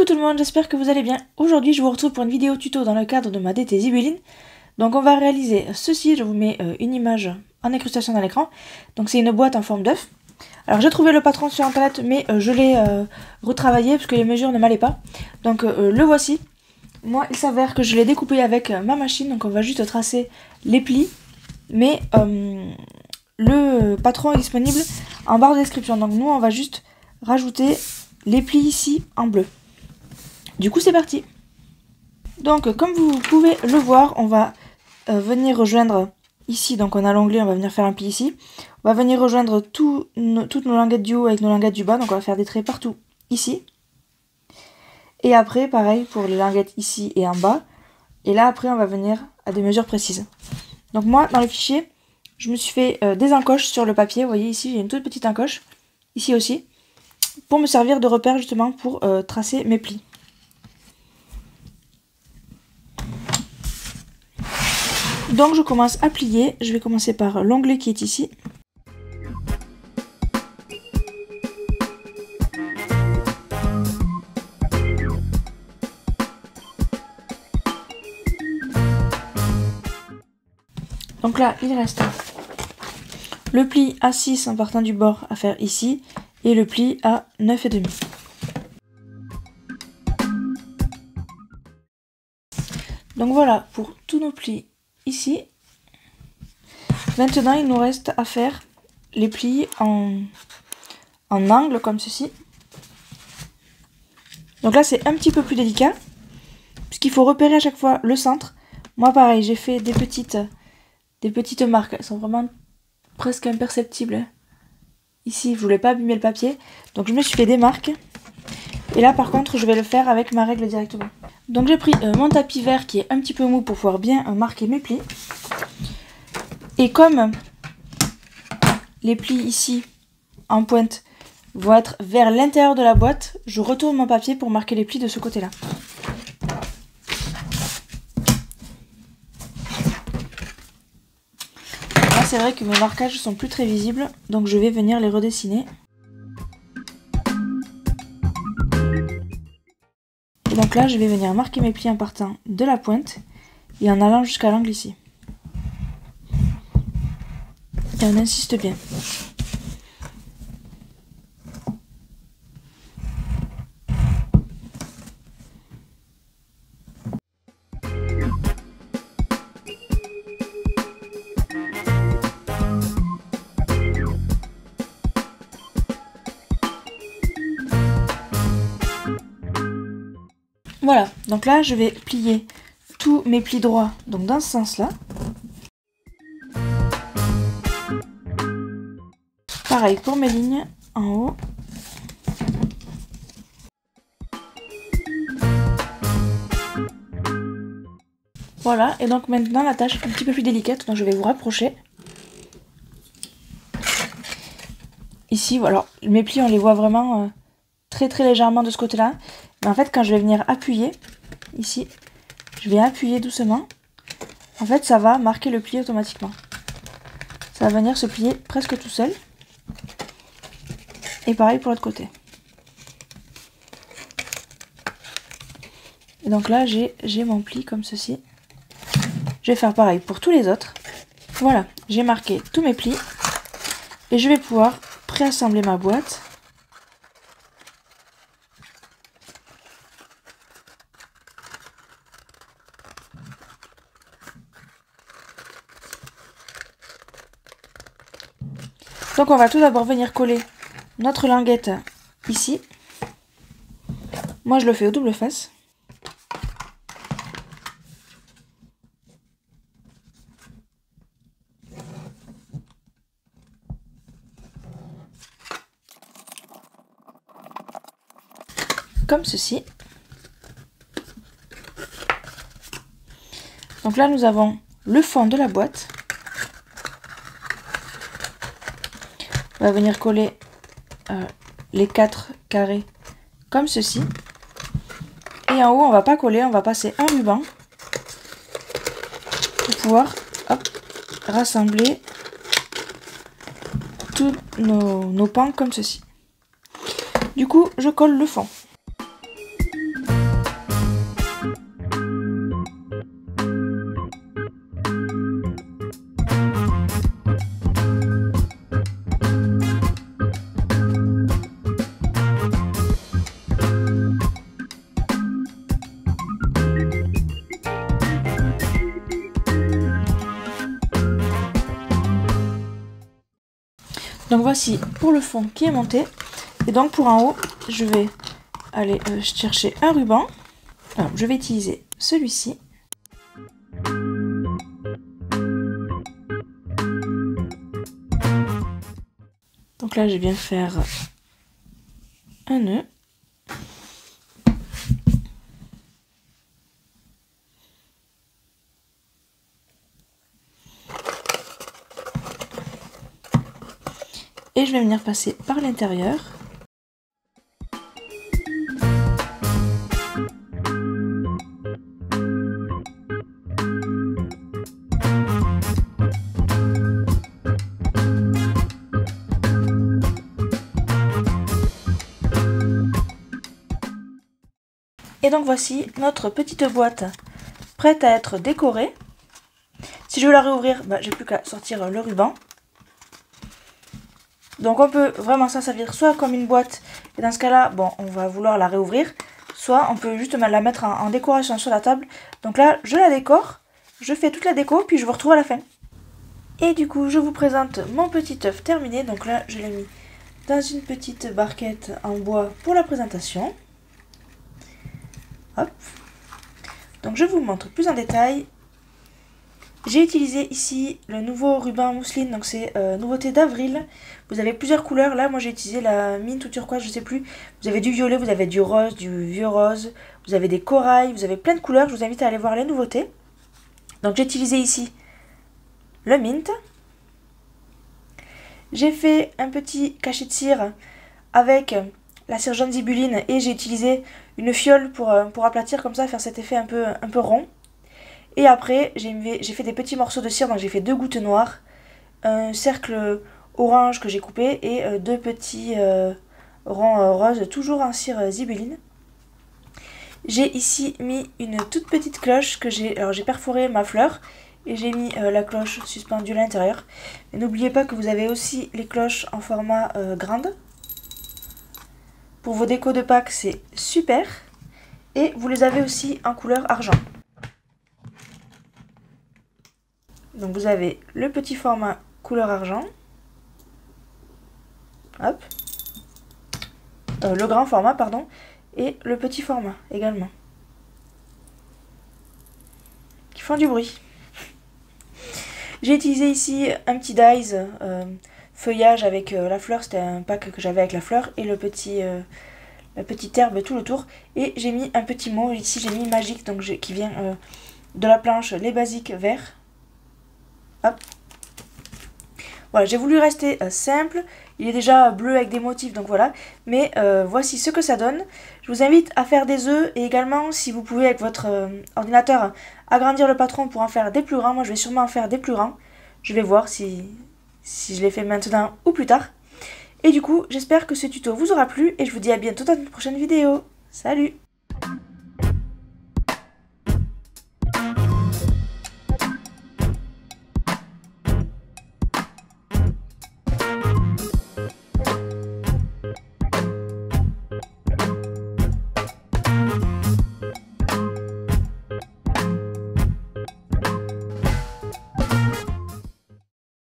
Coucou tout le monde, j'espère que vous allez bien. Aujourd'hui je vous retrouve pour une vidéo tuto dans le cadre de ma DT Zibeline. Donc on va réaliser ceci, je vous mets une image en incrustation dans l'écran. Donc c'est une boîte en forme d'œuf. Alors j'ai trouvé le patron sur internet mais je l'ai retravaillé parce que les mesures ne m'allaient pas. Donc le voici. Moi il s'avère que je l'ai découpé avec ma machine, donc on va juste tracer les plis. Mais le patron est disponible en barre de description. Donc nous on va juste rajouter les plis ici en bleu. Du coup c'est parti. Donc comme vous pouvez le voir, on va venir rejoindre ici, donc on a l'onglet, on va venir faire un pli ici. On va venir rejoindre toutes nos languettes du haut avec nos languettes du bas, donc on va faire des traits partout ici. Et après pareil pour les languettes ici et en bas. Et là après on va venir à des mesures précises. Donc moi dans le fichier, je me suis fait des encoches sur le papier. Vous voyez ici j'ai une toute petite encoche, ici aussi, pour me servir de repère justement pour tracer mes plis. Donc je commence à plier, je vais commencer par l'onglet qui est ici. Donc là il reste le pli à 6 en partant du bord à faire ici et le pli à 9,5. Donc voilà pour tous nos plis ici. Maintenant il nous reste à faire les plis en angle comme ceci. Donc là c'est un petit peu plus délicat puisqu'il faut repérer à chaque fois le centre. Moi pareil, j'ai fait des petites marques, elles sont vraiment presque imperceptibles. Ici je voulais pas abîmer le papier, donc je me suis fait des marques. Et là par contre je vais le faire avec ma règle directement. Donc j'ai pris mon tapis vert qui est un petit peu mou pour pouvoir bien marquer mes plis. Et comme les plis ici en pointe vont être vers l'intérieur de la boîte, je retourne mon papier pour marquer les plis de ce côté-là. Là c'est vrai que mes marquages sont plus très visibles, donc je vais venir les redessiner. Et donc là je vais venir marquer mes plis en partant de la pointe et en allant jusqu'à l'angle ici. Et on insiste bien. Voilà, donc là je vais plier tous mes plis droits donc dans ce sens-là. Pareil pour mes lignes en haut. Voilà, et donc maintenant la tâche est un petit peu plus délicate, donc je vais vous rapprocher. Ici, alors mes plis on les voit vraiment très légèrement de ce côté-là. Mais en fait quand je vais venir appuyer, ici, je vais appuyer doucement. En fait ça va marquer le pli automatiquement. Ça va venir se plier presque tout seul. Et pareil pour l'autre côté. Et donc là j'ai mon pli comme ceci. Je vais faire pareil pour tous les autres. Voilà, j'ai marqué tous mes plis. Et je vais pouvoir préassembler ma boîte. Donc on va tout d'abord venir coller notre languette ici. Moi je le fais au double face. Comme ceci. Donc là nous avons le fond de la boîte. On va venir coller les 4 carrés comme ceci. Et en haut on va pas coller, on va passer un ruban pour pouvoir rassembler tous nos pans comme ceci. Du coup je colle le fond. Donc voici pour le fond qui est monté. Et donc pour en haut, je vais aller chercher un ruban. Alors, je vais utiliser celui-ci. Donc là, je viens faire un nœud. Et je vais venir passer par l'intérieur. Et donc voici notre petite boîte prête à être décorée. Si je veux la réouvrir, j'ai plus qu'à sortir le ruban. Donc on peut vraiment s'en servir soit comme une boîte, et dans ce cas-là, bon, on va vouloir la réouvrir, soit on peut juste la mettre en décoration sur la table. Donc là, je la décore, je fais toute la déco, puis je vous retrouve à la fin. Et du coup, je vous présente mon petit œuf terminé. Donc là, je l'ai mis dans une petite barquette en bois pour la présentation. Hop. Donc je vous montre plus en détail. J'ai utilisé ici le nouveau ruban mousseline, donc c'est nouveauté d'avril. Vous avez plusieurs couleurs, là moi j'ai utilisé la mint ou turquoise, je sais plus. Vous avez du violet, vous avez du rose, du vieux rose, vous avez des corails, vous avez plein de couleurs. Je vous invite à aller voir les nouveautés. Donc j'ai utilisé ici le mint. J'ai fait un petit cachet de cire avec la cire jaune zibeline et j'ai utilisé une fiole pour aplatir comme ça, faire cet effet un peu rond. Et après, j'ai fait des petits morceaux de cire, donc j'ai fait 2 gouttes noires, un cercle orange que j'ai coupé et 2 petits ronds roses, toujours en cire zibeline. J'ai ici mis une toute petite cloche que j'ai perforé ma fleur et j'ai mis la cloche suspendue à l'intérieur. Mais n'oubliez pas que vous avez aussi les cloches en format grande. Pour vos décos de Pâques, c'est super. Et vous les avez aussi en couleur argent. Donc vous avez le petit format couleur argent. Hop. Le grand format, pardon. Et le petit format également. Qui font du bruit. J'ai utilisé ici un petit dies feuillage avec la fleur. C'était un pack que j'avais avec la fleur et le petit... la petite herbe tout le tour. Et j'ai mis un petit mot, ici j'ai mis magique, donc qui vient de la planche Les Basiques Verts. Hop. Voilà, j'ai voulu rester simple. Il est déjà bleu avec des motifs, donc voilà. Mais voici ce que ça donne. Je vous invite à faire des œufs et également, si vous pouvez avec votre ordinateur, agrandir le patron pour en faire des plus grands. Moi, je vais sûrement en faire des plus grands. Je vais voir si je les fais maintenant ou plus tard. Et du coup, j'espère que ce tuto vous aura plu et je vous dis à bientôt dans une prochaine vidéo. Salut!